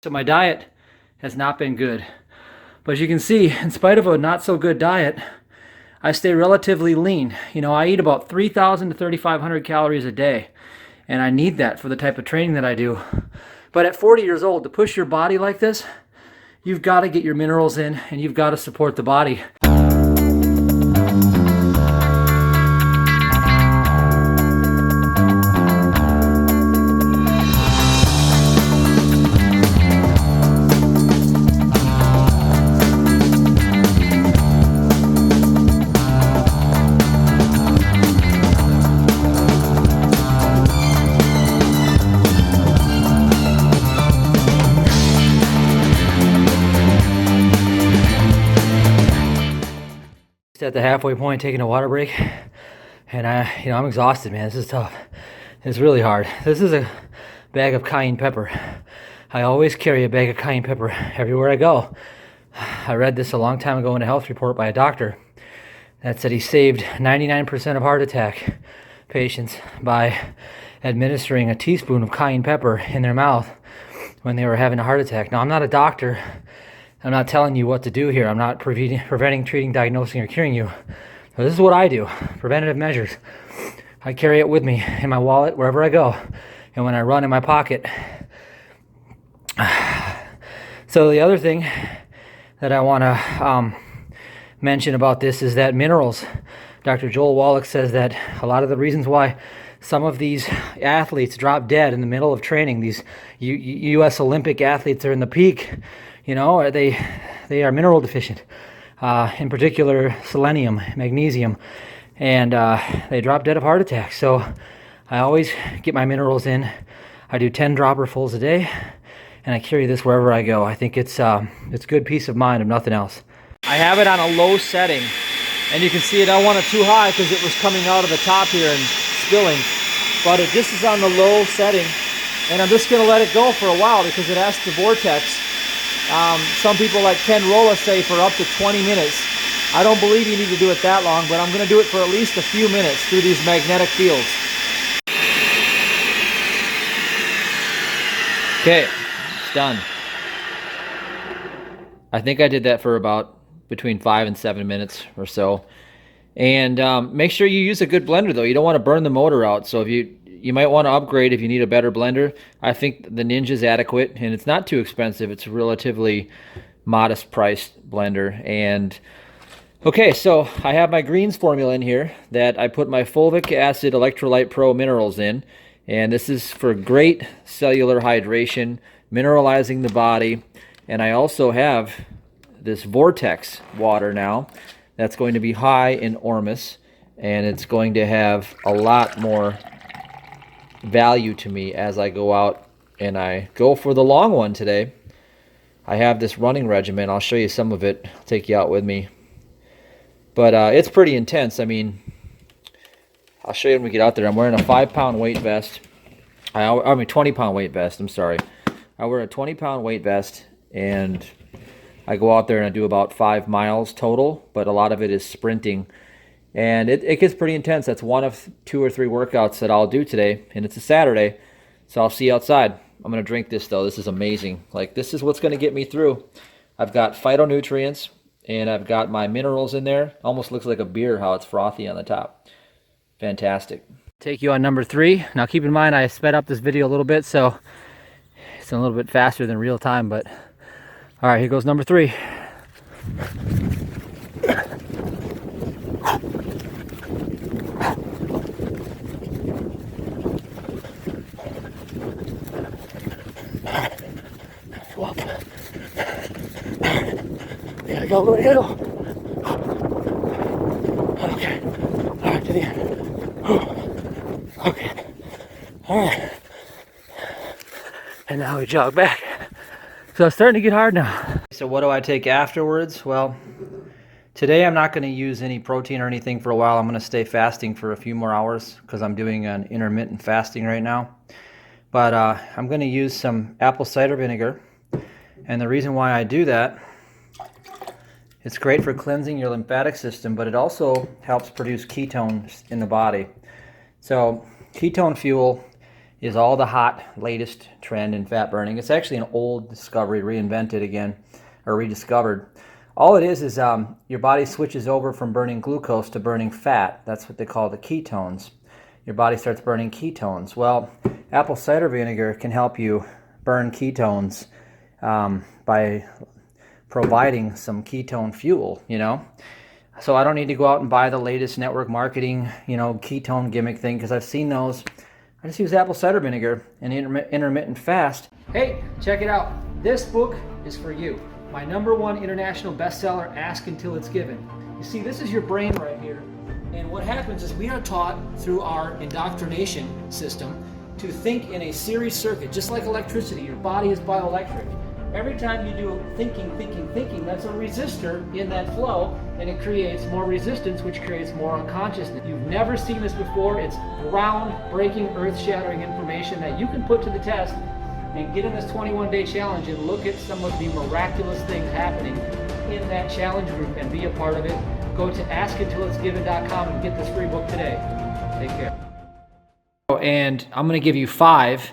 So my diet has not been good. But as you can see, in spite of a not so good diet, I stay relatively lean. You know, I eat about 3,000 to 3,500 calories a day. And I need that for the type of training that I do. But at 40 years old, to push your body like this, you've got to get your minerals in and you've got to support the body. At the halfway point, taking a water break, and I'm exhausted, man. This is tough. It's really hard. This is a bag of cayenne pepper. I always carry a bag of cayenne pepper everywhere I go. I read this a long time ago in a health report by a doctor that said he saved 99% of heart attack patients by administering a teaspoon of cayenne pepper in their mouth when they were having a heart attack. Now, I'm not a doctor. I'm not telling you what to do here. I'm not preventing, treating, diagnosing, or curing you. So this is what I do. Preventative measures. I carry it with me in my wallet wherever I go. And when I run, in my pocket. So the other thing that I want to mention about this is that minerals. Dr. Joel Wallach says that a lot of the reasons why some of these athletes drop dead in the middle of training, these U.S. Olympic athletes are in the peak, you know, they are mineral deficient, in particular selenium, magnesium, and they drop dead of heart attacks. So I always get my minerals in. I do 10 dropperfuls a day, and I carry this wherever I go. I think it's good peace of mind, if nothing else. I have it on a low setting, and you can see it. I want it too high because it was coming out of the top here and spilling, but this is on the low setting, and I'm just going to let it go for a while because it has to vortex. Some people like Ken Rolla say for up to 20 minutes. I don't believe you need to do it that long, but I'm going to do it for at least a few minutes through these magnetic fields. Okay, it's done. I think I did that for about between 5 and 7 minutes or so. And make sure you use a good blender, though. You don't want to burn the motor out. So if you might want to upgrade if you need a better blender. I think the Ninja is adequate, and it's not too expensive. It's a relatively modest priced blender. And okay, so I have my greens formula in here that I put my fulvic acid electrolyte pro minerals in, and this is for great cellular hydration, mineralizing the body. And I also have this vortex water now that's going to be high in ormus, and it's going to have a lot more value to me as I go out and I go for the long one today. I have this running regimen. I'll show you some of it. I'll take you out with me. But it's pretty intense. I mean, I'll show you when we get out there. I'm wearing a 5-pound weight vest. I mean 20-pound weight vest. I'm sorry. I wear a 20-pound weight vest, and I go out there and I do about 5 miles total, but a lot of it is sprinting. And it gets pretty intense. That's one of 2 or 3 workouts that I'll do today, and it's a Saturday, so I'll see you outside. I'm going to drink this, though. This is amazing. Like, this is what's going to get me through. I've got phytonutrients, and I've got my minerals in there. Almost looks like a beer, how it's frothy on the top. Fantastic. Take you on number 3. Now, keep in mind, I sped up this video a little bit, so it's a little bit faster than real time, but all right, here goes number 3. Go, go, go. Okay. All right, to the end. Okay. All right. And now we jog back. So it's starting to get hard now. So what do I take afterwards? Well, today I'm not going to use any protein or anything for a while. I'm going to stay fasting for a few more hours because I'm doing an intermittent fasting right now. But I'm going to use some apple cider vinegar. And the reason why I do that, it's great for cleansing your lymphatic system, but it also helps produce ketones in the body. So ketone fuel is all the hot, latest trend in fat burning. It's actually an old discovery, reinvented again, or rediscovered. All it is your body switches over from burning glucose to burning fat. That's what they call the ketones. Your body starts burning ketones. Well, apple cider vinegar can help you burn ketones by providing some ketone fuel, So I don't need to go out and buy the latest network marketing, ketone gimmick thing, because I've seen those. I just use apple cider vinegar and intermittent fast. Hey, check it out. This book is for you. My #1 international bestseller, Ask Until It's Given. You see, this is your brain right here. And what happens is we are taught through our indoctrination system to think in a series circuit, just like electricity. Your body is bioelectric. Every time you do thinking, that's a resistor in that flow, and it creates more resistance, which creates more unconsciousness. You've never seen this before. It's groundbreaking, earth-shattering information that you can put to the test and get in this 21-day challenge and look at some of the miraculous things happening in that challenge group and be a part of it. Go to askuntilitsgiven.com and get this free book today. Take care. And I'm going to give you 5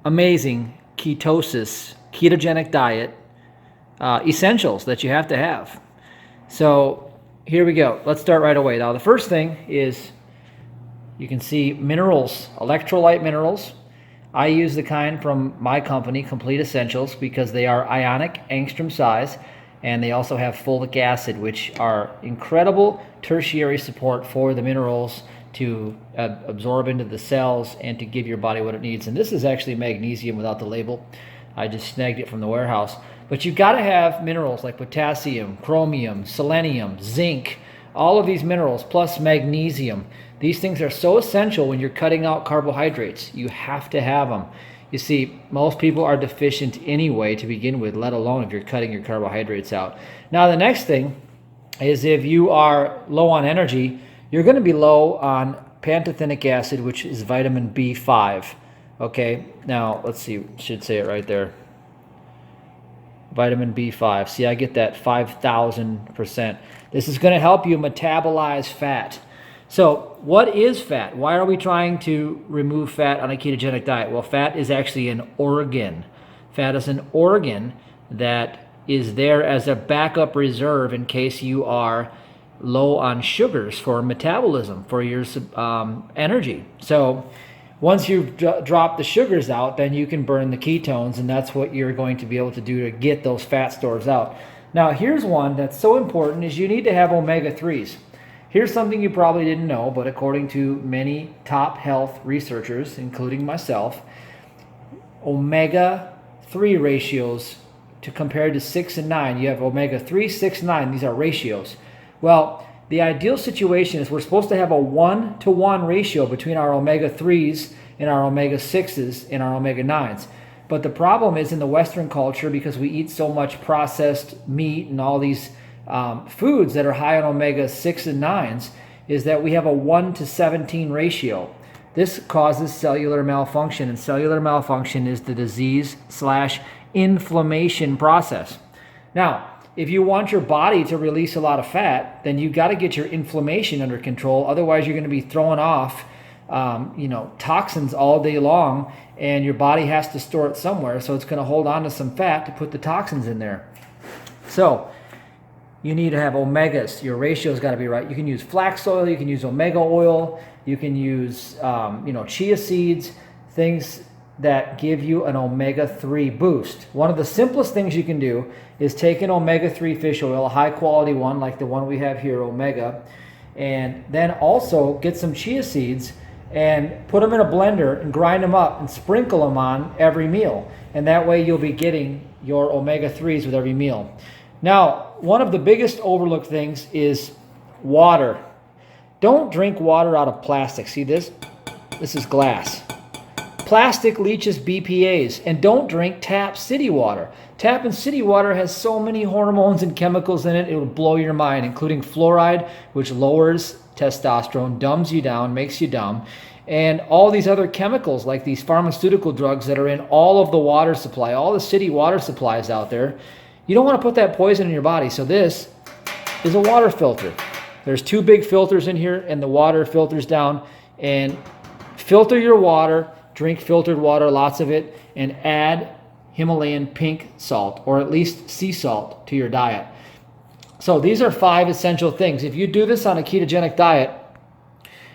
amazing ketogenic diet essentials that you have to have. So here we go. Let's start right away. Now the first thing is, you can see minerals, electrolyte minerals. I use the kind from my company, Complete Essentials, because they are ionic, angstrom size, and they also have fulvic acid, which are incredible tertiary support for the minerals to absorb into the cells and to give your body what it needs. And this is actually magnesium without the label. I just snagged it from the warehouse. But you've got to have minerals like potassium, chromium, selenium, zinc, all of these minerals, plus magnesium. These things are so essential when you're cutting out carbohydrates. You have to have them. You see, most people are deficient anyway to begin with, let alone if you're cutting your carbohydrates out. Now, the next thing is, if you are low on energy, you're going to be low on pantothenic acid, which is vitamin B5. Okay, now let's see, should say it right there. Vitamin B5. See, I get that 5,000%. This is going to help you metabolize fat. So what is fat? Why are we trying to remove fat on a ketogenic diet? Well, fat is actually an organ. Fat is an organ that is there as a backup reserve in case you are low on sugars for metabolism, for your energy. So once you've dropped the sugars out, then you can burn the ketones, and that's what you're going to be able to do to get those fat stores out. Now, here's one that's so important, is you need to have omega-3s. Here's something you probably didn't know, but according to many top health researchers, including myself, omega-3 ratios to compare to 6 and 9. You have omega-3, 6, 9. These are ratios. Well, the ideal situation is we're supposed to have a 1-to-1 ratio between our omega-3s and our omega-6s and our omega-9s. But the problem is, in the Western culture, because we eat so much processed meat and all these foods that are high on omega-6 and 9s, is that we have a 1-to-17 ratio. This causes cellular malfunction, and cellular malfunction is the disease/inflammation process. Now, if you want your body to release a lot of fat, then you got to get your inflammation under control. Otherwise, you're going to be throwing off toxins all day long, and your body has to store it somewhere, so it's going to hold on to some fat to put the toxins in there. So you need to have omegas. Your ratio's got to be right. You can use flax oil, you can use omega oil, you can use chia seeds, things that give you an omega-3 boost. One of the simplest things you can do is take an omega-3 fish oil, a high quality one like the one we have here, Omega, and then also get some chia seeds and put them in a blender and grind them up and sprinkle them on every meal. And that way you'll be getting your omega-3s with every meal. Now, one of the biggest overlooked things is water. Don't drink water out of plastic. See this? This is glass. Plastic leaches BPAs, and don't drink tap city water. Tap and city water has so many hormones and chemicals in it, it will blow your mind, including fluoride, which lowers testosterone, dumbs you down, makes you dumb, and all these other chemicals like these pharmaceutical drugs that are in all of the water supply, all the city water supplies out there. You don't want to put that poison in your body, so this is a water filter. There's 2 big filters in here, and the water filters down, and filter your water. drink filtered water, lots of it, and add Himalayan pink salt, or at least sea salt, to your diet. So these are 5 essential things. If you do this on a ketogenic diet,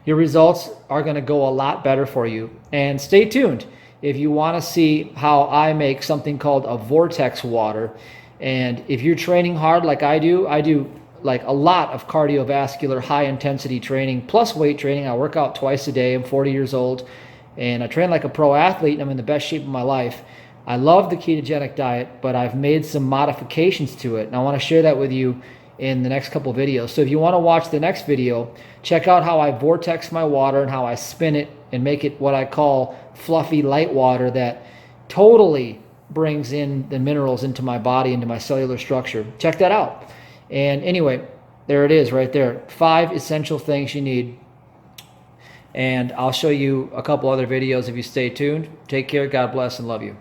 your results are going to go a lot better for you. And stay tuned if you want to see how I make something called a vortex water. And if you're training hard like I do like a lot of cardiovascular high intensity training plus weight training. I work out twice a day. I'm 40 years old and I train like a pro athlete and I'm in the best shape of my life. I love the ketogenic diet, but I've made some modifications to it, and I want to share that with you in the next couple videos. So if you want to watch the next video, check out how I vortex my water and how I spin it and make it what I call fluffy light water that totally brings in the minerals into my body, into my cellular structure. Check that out. And anyway, there it is right there. 5 essential things you need. And I'll show you a couple other videos if you stay tuned. Take care, God bless, and love you.